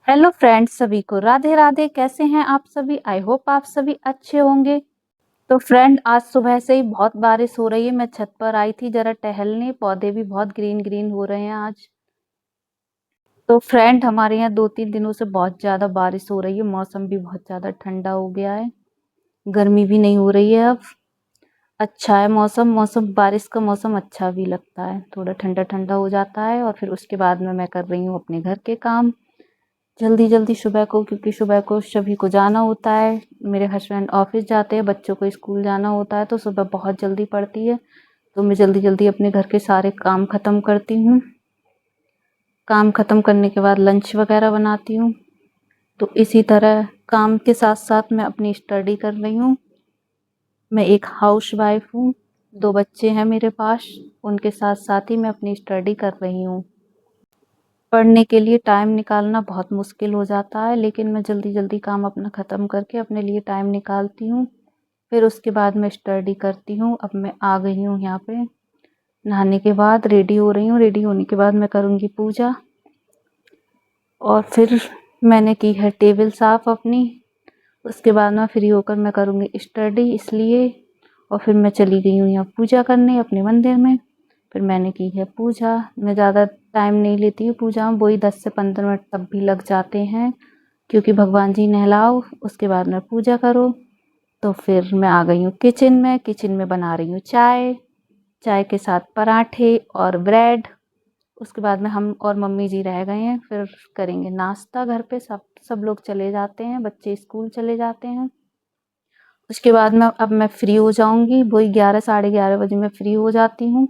Hello friends, सभी को राधे राधे। कैसे हैं आप सभी? आई होप आप सभी अच्छे होंगे। तो फ्रेंड, आज सुबह से ही बहुत बारिश हो रही है। मैं छत पर आई थी जरा टहलने। पौधे भी बहुत ग्रीन ग्रीन हो रहे हैं आज। तो फ्रेंड, हमारे यहाँ 2-3 दिनों से बहुत ज़्यादा बारिश हो रही है। मौसम भी बहुत ज़्यादा ठंडा हो गया है। गर्मी भी नहीं हो रही है अब। अच्छा है मौसम। बारिश का मौसम अच्छा भी लगता है। थोड़ा ठंडा ठंडा हो जाता है और फिर उसके बाद में मैं कर रही हूँ अपने घर के काम जल्दी जल्दी सुबह को, क्योंकि सुबह को सभी को जाना होता है। मेरे हस्बैंड ऑफिस जाते हैं, बच्चों को स्कूल जाना होता है, तो सुबह बहुत जल्दी पड़ती है। तो मैं जल्दी जल्दी अपने घर के सारे काम ख़त्म करती हूँ। काम ख़त्म करने के बाद लंच वगैरह बनाती हूँ। तो इसी तरह काम के साथ साथ मैं अपनी स्टडी कर रही हूँ। मैं एक हाउसवाइफ हूँ। 2 बच्चे हैं मेरे पास। उनके साथ साथ ही मैं अपनी स्टडी कर रही हूँ। पढ़ने के लिए टाइम निकालना बहुत मुश्किल हो जाता है, लेकिन मैं जल्दी जल्दी काम अपना ख़त्म करके अपने लिए टाइम निकालती हूँ। फिर उसके बाद मैं स्टडी करती हूँ। अब मैं आ गई हूँ यहाँ पे। नहाने के बाद रेडी हो रही हूँ। रेडी होने के बाद मैं करूँगी पूजा। और फिर मैंने की है टेबल साफ़ अपनी। उसके बाद मैं फ्री होकर मैं करूँगी स्टडी, इसलिए। और फिर मैं चली गई हूँ यहाँ पूजा करने अपने मंदिर में। फिर मैंने की है पूजा। मैं ज़्यादा टाइम नहीं लेती हूँ पूजा में, वही 10 से 15 मिनट तब भी लग जाते हैं, क्योंकि भगवान जी नहलाओ उसके बाद में पूजा करो। तो फिर मैं आ गई हूँ किचन में। किचन में बना रही हूँ चाय। चाय के साथ पराठे और ब्रेड। उसके बाद में हम और मम्मी जी रह गए हैं। फिर करेंगे नाश्ता घर पे। सब सब लोग चले जाते हैं, बच्चे स्कूल चले जाते हैं। उसके बाद में अब मैं फ्री हो जाऊंगी। वही 11 साढ़े 11 बजे मैं फ्री हो जाती हूँ।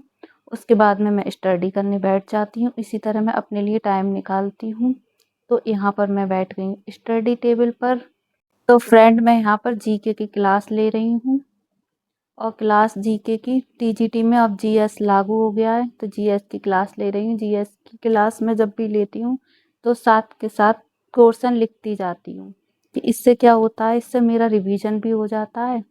उसके बाद में मैं स्टडी करने बैठ जाती हूँ। इसी तरह मैं अपने लिए टाइम निकालती हूँ। तो यहाँ पर मैं बैठ गई स्टडी टेबल पर। तो फ्रेंड, मैं यहाँ पर जीके की क्लास ले रही हूँ। और क्लास जीके की टीजीटी में अब जीएस लागू हो गया है, तो जीएस की क्लास ले रही हूँ। जीएस की क्लास में जब भी लेती हूँ तो साथ के साथ क्वेश्चन लिखती जाती हूँ कि इससे क्या होता है, इससे मेरा रिवीजन भी हो जाता है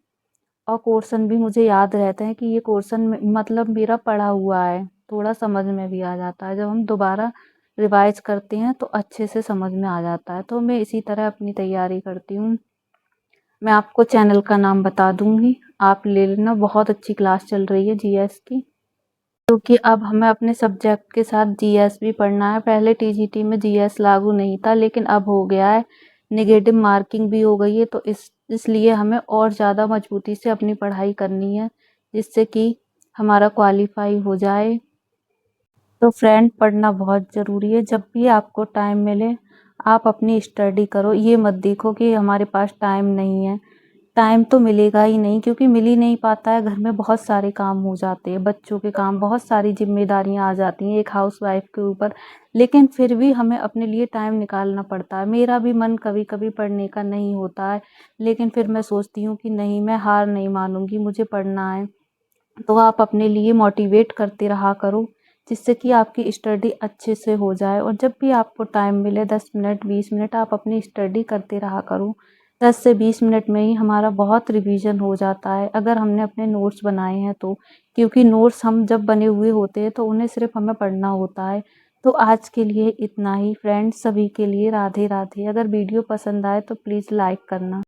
और क्वेश्चन भी मुझे याद रहते हैं कि ये क्वेश्चन मतलब मेरा पढ़ा हुआ है। थोड़ा समझ में भी आ जाता है। जब हम दोबारा रिवाइज करते हैं तो अच्छे से समझ में आ जाता है। तो मैं इसी तरह अपनी तैयारी करती हूँ। मैं आपको चैनल का नाम बता दूंगी, आप ले लेना। बहुत अच्छी क्लास चल रही है जीएस की, क्योंकि अब हमें अपने सब्जेक्ट के साथ जीएस भी पढ़ना है। पहले टीजीटी में जीएस लागू नहीं था, लेकिन अब हो गया है। नेगेटिव मार्किंग भी हो गई है, तो इसलिए हमें और ज़्यादा मजबूती से अपनी पढ़ाई करनी है, जिससे कि हमारा क्वालिफाई हो जाए। तो फ्रेंड, पढ़ना बहुत ज़रूरी है। जब भी आपको टाइम मिले आप अपनी स्टडी करो। ये मत देखो कि हमारे पास टाइम नहीं है। टाइम तो मिलेगा ही नहीं, क्योंकि मिल ही नहीं पाता है। घर में बहुत सारे काम हो जाते हैं, बच्चों के काम, बहुत सारी जिम्मेदारियां आ जाती हैं एक हाउसवाइफ के ऊपर। लेकिन फिर भी हमें अपने लिए टाइम निकालना पड़ता है। मेरा भी मन कभी कभी पढ़ने का नहीं होता है, लेकिन फिर मैं सोचती हूँ कि नहीं, मैं हार नहीं मानूंगी, मुझे पढ़ना है। तो आप अपने लिए मोटिवेट करते रहा करो, जिससे कि आपकी स्टडी अच्छे से हो जाए। और जब भी आपको टाइम मिले, 10 मिनट 20 मिनट, आप अपनी स्टडी करते रहा करो। 10 से 20 मिनट में ही हमारा बहुत रिवीजन हो जाता है, अगर हमने अपने नोट्स बनाए हैं तो। क्योंकि नोट्स हम जब बने हुए होते हैं तो उन्हें सिर्फ हमें पढ़ना होता है। तो आज के लिए इतना ही फ्रेंड्स। सभी के लिए राधे राधे। अगर वीडियो पसंद आए तो प्लीज़ लाइक करना।